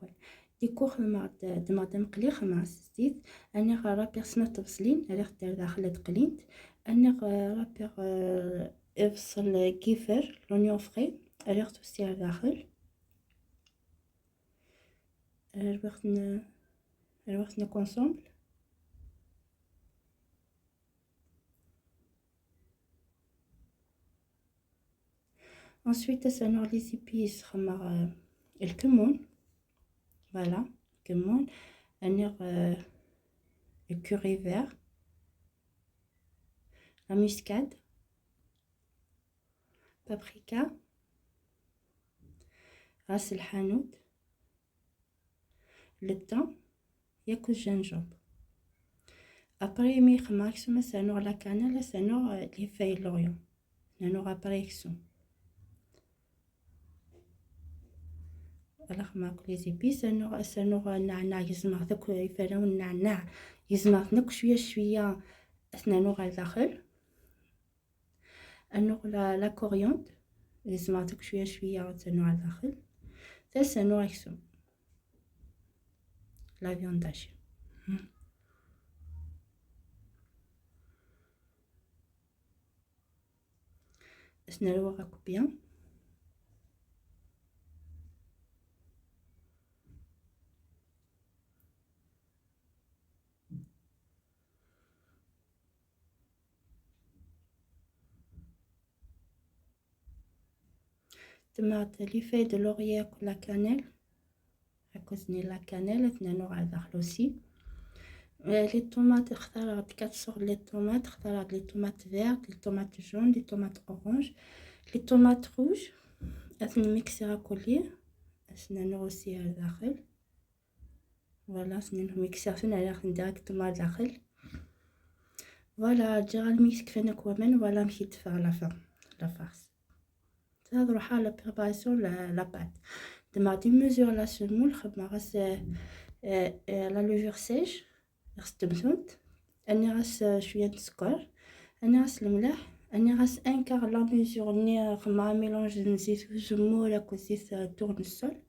الأول. ديكو خدمة دماغ مقلي خدمة الزيت. أنا رابيغ سنة تبصلين على دير داخل تقلينت. أنا رابيغ افصل كيفر لونيون فخي على توستي داخل. الوقت نكونسومبل. Ensuite, ça nous les épices, le cumin, voilà, cumin, le curry vert, la muscade, paprika, ras el hanout, le thym, et le gingembre. Après, ça nous la cannelle, ça nous les feuilles d'oignon. Ça nous après ça. Alors, les épices, ça nous nana يزمع ذاك يفرون النعناع يزمع نك شوية أثناء نوع الداخل. النوع لا كورياندر يزمع ذاك شوية تنوع الداخل. ça نوع يكسو لا viande hachée. أثناء الوقت bien. les feuilles de laurier avec la cannelle. À cuisiner la cannelle, aussi. Les tomates, 4 sortes de tomates. Les tomates vertes, les tomates jaunes, les tomates oranges, les tomates rouges. mixer à collier. aussi voilà, mixer directement voilà, déjà le mix voilà, à la fin, la farce. هذا la préparation la pâte. دي mesure la semoule خدمة غاس la levure sèche غستمثوت. أني غاس شوية السكر، أني غاس الملح، أني غاس ان كار لا mesure ني خدمة ميلونج نزيت زمور أكو زيت تورنسول.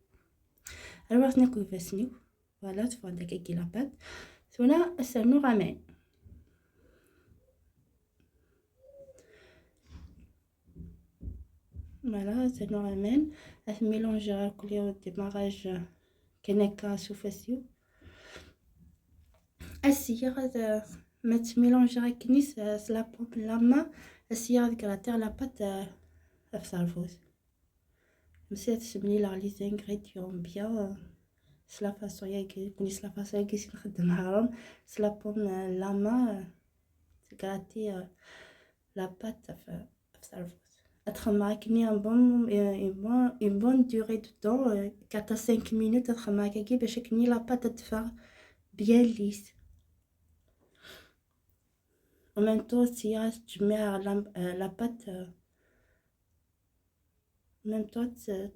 alors ناكل فاسنيو voilà تفضل كي لا pâte ثونا سنو غامين. voilà ça nous ramène à mélanger le démarrage كنكا سوفاسيو السيارة ما تميلونجي كنيس سلابوب لما السيارة كراتير لا بات افصالفوز مسيت تسمني لا لي زانغريديون بيان سلا فاصون ياكي كنيس لا فاصون ياكي نخدمها سلابوب لما كراتي لا بات افصالفوز. une bonne durée de temps, 4 à 5 minutes, la pâte de faire bien lisse. En même temps, si tu mets la pâte, en même temps,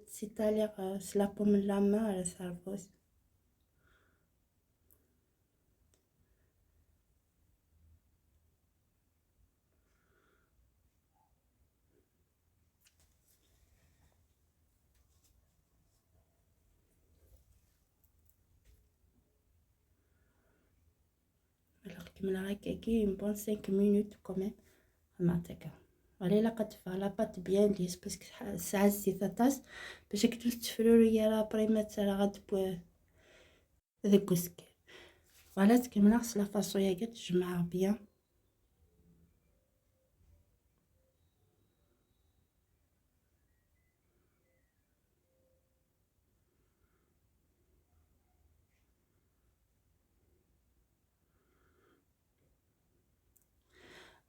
si tu as l'air, c'est la pomme de la main, ça va. une bonne 5 minutes quand même. Allez la pâte bien lisse parce que ça a c'est tasse parce que tout ce fleur il y a la première salade pour de couscous. Voilà ce que la façon je marre bien.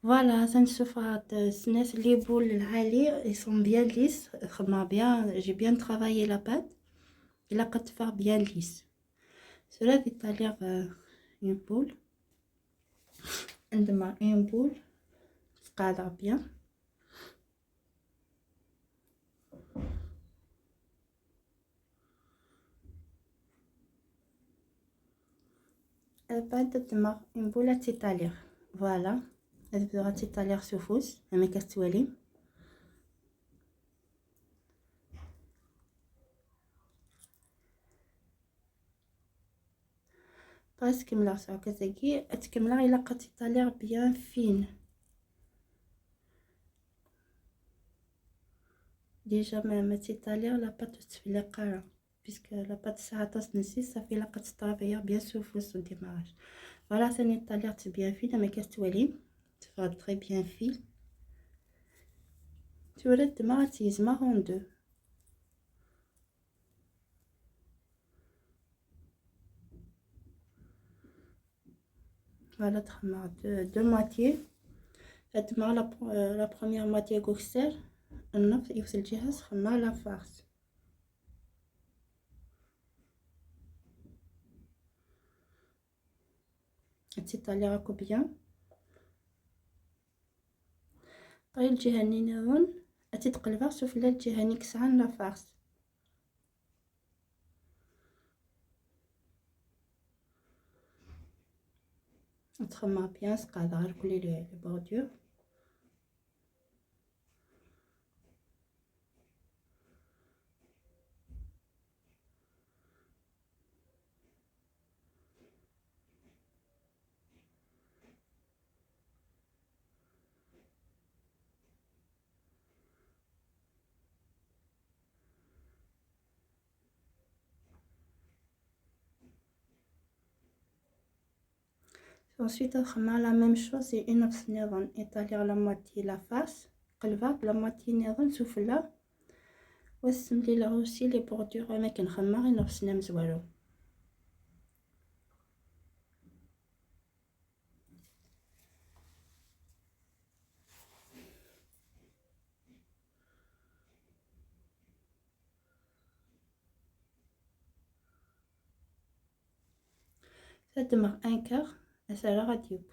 Voilà, ça ne se fera les boules ils sont bien lisses. J'ai bien travaillé la pâte. Il a qu'à faire bien lisse. Cela c'est-à-dire une boule. Une boule. قاعدة bien. une boule à c'est-à-dire. Voilà. Elle devra t'étaler sur fausse, elle met casse-toilette. بس كملا ساعة كزاكي تكملا إلا قد تطالير بيان فين. ديجا ما تطالير لا بات تفلي قارة بيسك لا بات ساعة تنسي صافي لا قد تطابير بيان سوفوس وديماراج. فوالا ثاني طاليرت بيان فين ما كتولي تفاد تري بيان فين تولد ما تيزما دو. فوالا تخمر دو مواتيي هاد مع لا بروميير مواتيي كوكسير النص يوصل الجهاز خمر لا فارس تيطالي راكو بيان. طاي الجهة ني نيرون تتقلبها شوف لا الجهة ني كسعان لا فارس تخمر بيان سقاده غير كلي لي بوردور. ensuite تخمر لا ميم شوز سي اون نفس نيرون ايطالير لا موتي لا فاس قلبها بلا موتي نيرون سفلى وسملي لا اوسي لي بوردور ما كنخمر غير نفس نمز والو. تدمر ان كار اسالا غاديوب.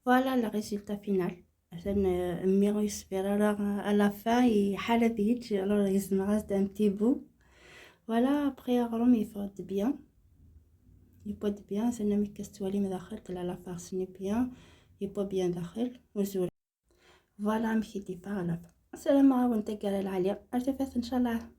فوالا لا ريزولتا فينال عشان ميغو يصبر على لا فان يحال بيت الوغ يزن راسد ان بتي بو. فوالا ابخي غروم يفرد بيان يبود بيان سنة مي كستوالي من داخل طلع لا فارسني بيان يبو بيان داخل وزول. فوالا مشيتي فاغلب. السلام عليكم، نتقال العالية ارتفعت ان شاء الله.